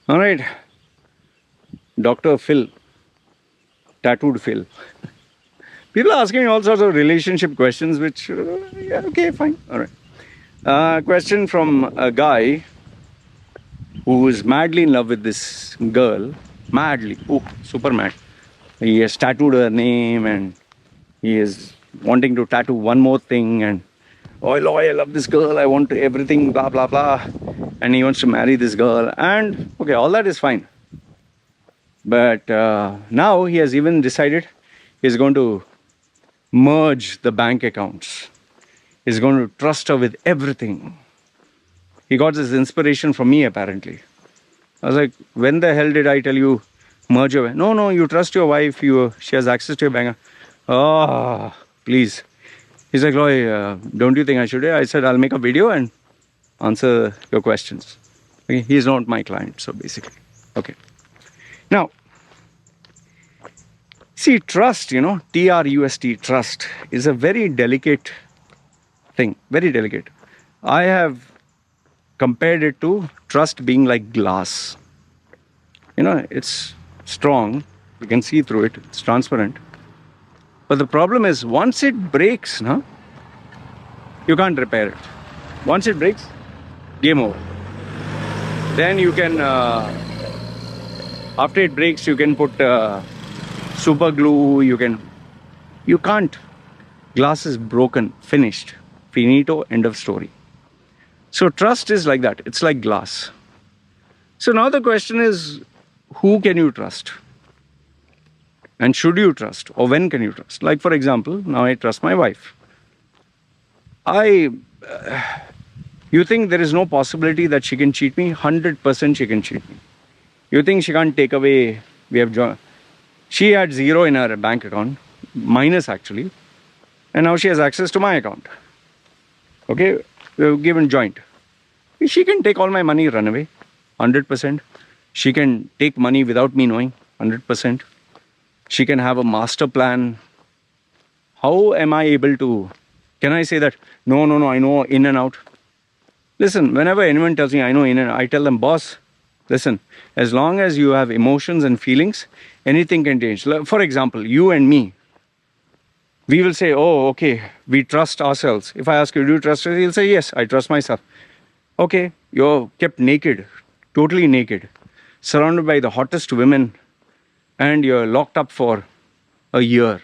All right, Dr. Phil, tattooed Phil. People are asking all sorts of relationship questions, which, yeah, okay, fine. All right. Question from a guy who is madly in love with this girl. Madly. Oh, super mad. He has tattooed her name and he is wanting to tattoo one more thing. And, oh, Loy, I love this girl. I want everything, blah, blah, blah. And he wants to marry this girl. And, okay, all that is fine. But now he has even decided he's going to merge the bank accounts. He's going to trust her with everything. He got his inspiration from me, apparently. I was like, when the hell did I tell you merge your bank? No, no, you trust your wife. She has access to your bank. Oh, please. He's like, Loy, don't you think I should? I said, I'll make a video and answer your questions. Okay? He's not my client, so basically. Okay. Now, see, trust, T-R-U-S-T, trust, is a very delicate thing. Very delicate. I have compared it to trust being like glass. It's strong. You can see through it. It's transparent. But the problem is, once it breaks, you can't repair it. Once it breaks, game over. Then you can, after it breaks, you can put super glue. You can't. Glass is broken, finished. Finito, end of story. So trust is like that. It's like glass. So now the question is, who can you trust? And should you trust? Or when can you trust? Like, for example, now I trust my wife. You think there is no possibility that she can cheat me? 100% she can cheat me. You think she can't take away, she had zero in her bank account, minus actually. And now she has access to my account. Okay, we've given joint. She can take all my money, run away, 100%. She can take money without me knowing, 100%. She can have a master plan. How am I able to, can I say that, no, I know in and out? Listen, whenever anyone tells me I know in and out, I tell them, boss, listen, as long as you have emotions and feelings, anything can change. For example, you and me, we will say, oh, okay, we trust ourselves. If I ask you, do you trust yourself? You'll say, yes, I trust myself. Okay, you're kept naked, totally naked, surrounded by the hottest women, and you're locked up for a year,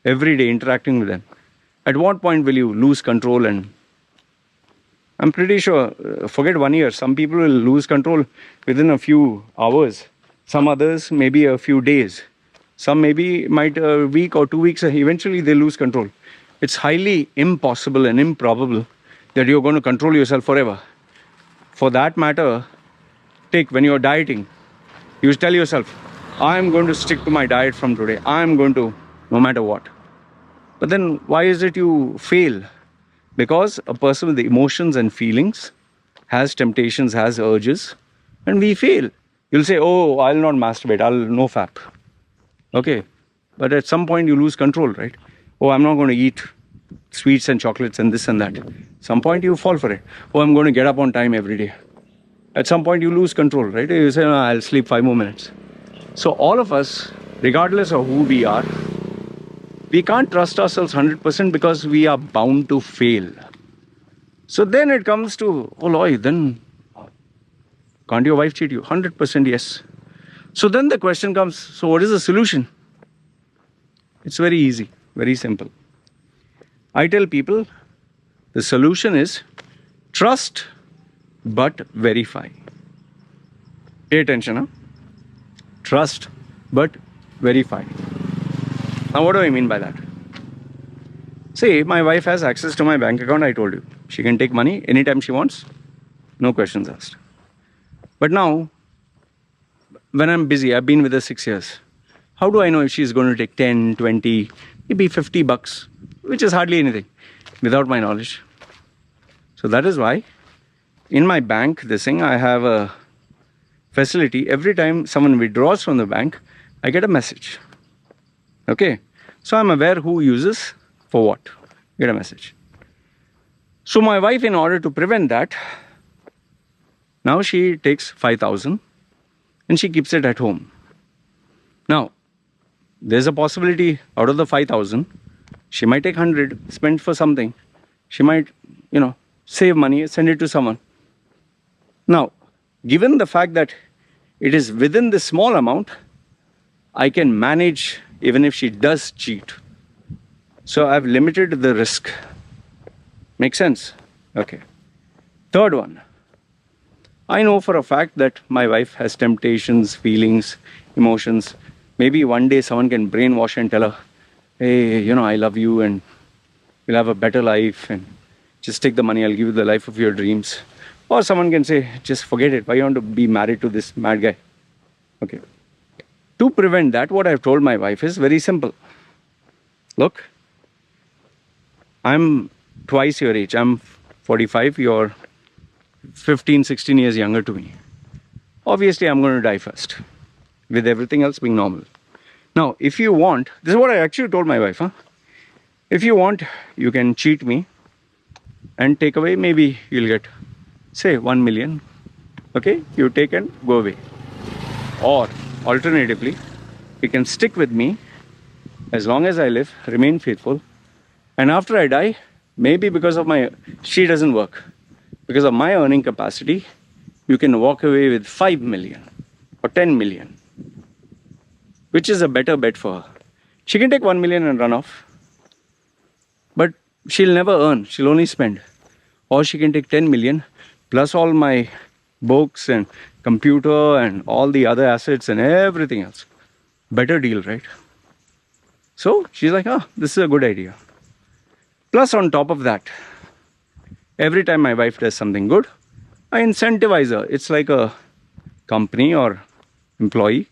every day interacting with them. At what point will you lose control? And I'm pretty sure, forget 1 year, some people will lose control within a few hours. Some others, maybe a few days. Some might a week or 2 weeks, eventually they lose control. It's highly impossible and improbable that you're going to control yourself forever. For that matter, when you're dieting, you tell yourself, I'm going to stick to my diet from today. I'm going to, no matter what. But then why is it you fail? Because a person with emotions and feelings has temptations, has urges, and we fail. You'll say, oh, I'll not masturbate, I'll no fap. Okay, but at some point you lose control, right? Oh, I'm not going to eat sweets and chocolates and this and that. Some point you fall for it. Oh, I'm going to get up on time every day. At some point you lose control, right? You say, no, I'll sleep 5 more minutes. So all of us, regardless of who we are, we can't trust ourselves 100% because we are bound to fail. So then it comes to, oh, Loy, then can't your wife cheat you? 100% yes. So then the question comes, so what is the solution? It's very easy, very simple. I tell people, the solution is trust but verify. Pay attention, huh? Trust but verify. Now what do I mean by that? Say, my wife has access to my bank account, I told you. She can take money anytime she wants, no questions asked. But now, when I'm busy, I've been with her 6 years. How do I know if she's going to take 10, 20, maybe $50, which is hardly anything, without my knowledge? So that is why, in my bank, I have a facility. Every time someone withdraws from the bank, I get a message. Okay? So I'm aware who uses for what. Get a message. So my wife, in order to prevent that, now she takes 5,000 and she keeps it at home. Now, there's a possibility out of the 5,000, she might take 100, spend for something. She might, save money, send it to someone. Now, given the fact that it is within this small amount, I can manage even if she does cheat. So I've limited the risk. Make sense? Okay. Third one. I know for a fact that my wife has temptations, feelings, emotions. Maybe one day someone can brainwash and tell her, hey, I love you and you'll have a better life and just take the money, I'll give you the life of your dreams. Or someone can say, just forget it. Why you want to be married to this mad guy? Okay. To prevent that, what I've told my wife is very simple. Look, I'm twice your age. I'm 45. You're 15, 16 years younger to me. Obviously, I'm going to die first, with everything else being normal. Now, if you want, this is what I actually told my wife. If you want, you can cheat me and take away, maybe you'll get, say, 1 million. Okay, you take and go away. Or, alternatively, you can stick with me as long as I live, remain faithful. And after I die, maybe because of she doesn't work. Because of my earning capacity, you can walk away with 5 million or 10 million. Which is a better bet for her. She can take 1 million and run off. But she'll never earn, she'll only spend. Or she can take 10 million plus all my books and computer and all the other assets and everything else. Better deal, right? So she's like, this is a good idea. Plus on top of that, every time my wife does something good, I incentivize her. It's like a company or employee.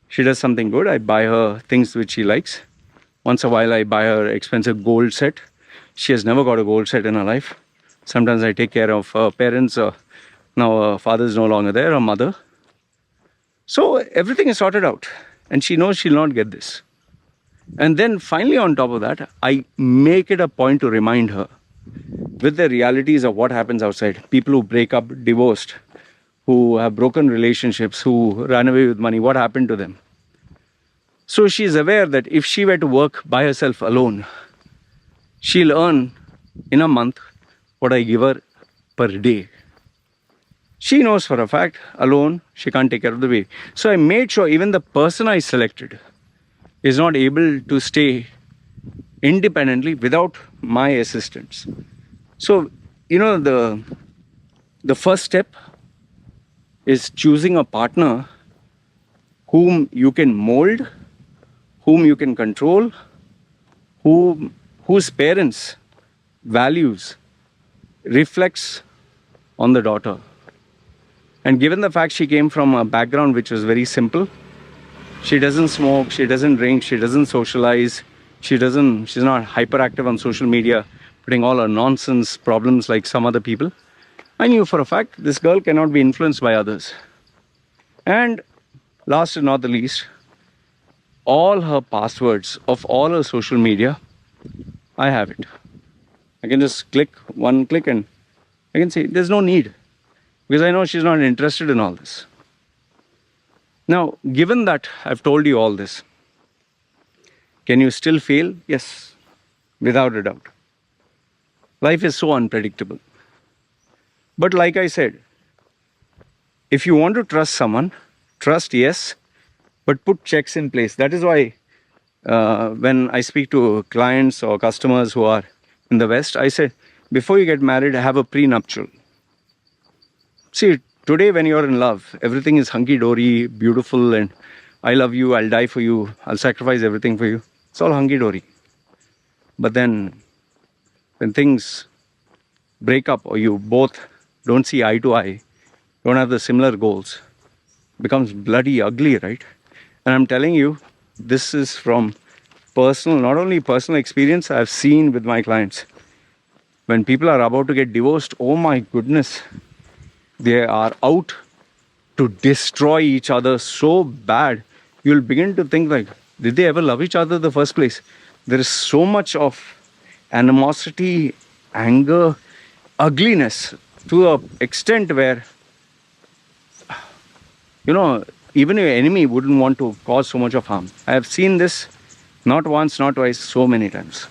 She does something good, I buy her things which she likes. Once a while I buy her expensive gold set. She has never got a gold set in her life. Sometimes I take care of her parents. Now her father is no longer there, her mother. So everything is sorted out. And she knows she'll not get this. And then finally on top of that, I make it a point to remind her with the realities of what happens outside. People who break up, divorced, who have broken relationships, who ran away with money, what happened to them? So she's aware that if she were to work by herself alone, she'll earn in a month what I give her per day. She knows for a fact, alone, she can't take care of the baby. So I made sure even the person I selected is not able to stay independently without my assistance. So, the first step is choosing a partner whom you can mold, whom you can control, whose parents' values reflects on the daughter. And given the fact she came from a background which was very simple, she doesn't smoke, she doesn't drink, she doesn't socialize, she's not hyperactive on social media, putting all her nonsense problems like some other people. I knew for a fact this girl cannot be influenced by others. And last and not the least, all her passwords of all her social media, I have it. I can just click one click and I can say there's no need, because I know she's not interested in all this. Now, given that I've told you all this, can you still fail? Yes, without a doubt. Life is so unpredictable. But like I said, if you want to trust someone, trust, yes, but put checks in place. That is why when I speak to clients or customers who are in the West, I say, before you get married, have a prenuptial. See, today when you're in love, everything is hunky-dory, beautiful, and I love you, I'll die for you, I'll sacrifice everything for you. It's all hunky-dory. But then when things break up or you both don't see eye to eye, don't have the similar goals, it becomes bloody ugly, right? And I'm telling you, this is from personal, not only personal experience, I've seen with my clients. When people are about to get divorced, oh my goodness, they are out to destroy each other so bad. You'll begin to think like, did they ever love each other in the first place? There is so much of animosity, anger, ugliness to an extent where you know, even your enemy wouldn't want to cause so much of harm. I have seen this not once, not twice, so many times.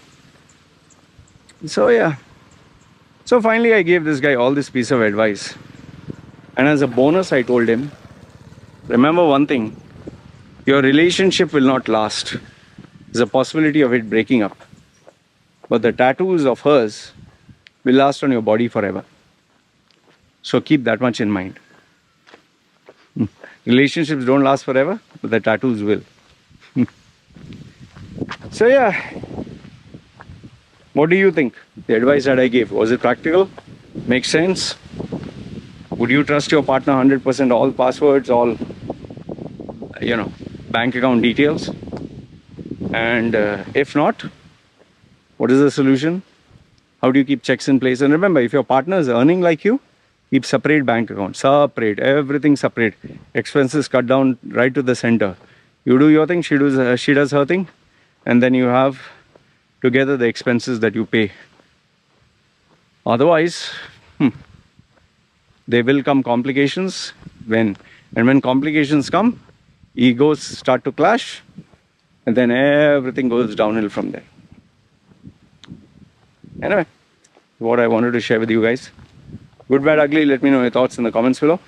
So yeah. So finally I gave this guy all this piece of advice. And as a bonus, I told him, remember one thing, your relationship will not last. There's a possibility of it breaking up. But the tattoos of hers will last on your body forever. So keep that much in mind. Relationships don't last forever, but the tattoos will. So yeah, what do you think? The advice that I gave, was it practical? Makes sense? Would you trust your partner 100%, all passwords, all, bank account details? And if not, what is the solution? How do you keep checks in place? And remember, if your partner is earning like you, keep separate bank accounts, separate, everything separate. Expenses cut down right to the center. You do your thing, she does her thing, and then you have together the expenses that you pay. Otherwise, there will come complications. And when complications come, egos start to clash, and then everything goes downhill from there. Anyway, what I wanted to share with you guys. Good, bad, ugly, let me know your thoughts in the comments below.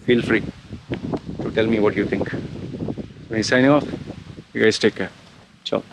Feel free to tell me what you think. When signing off, you guys take care. Ciao.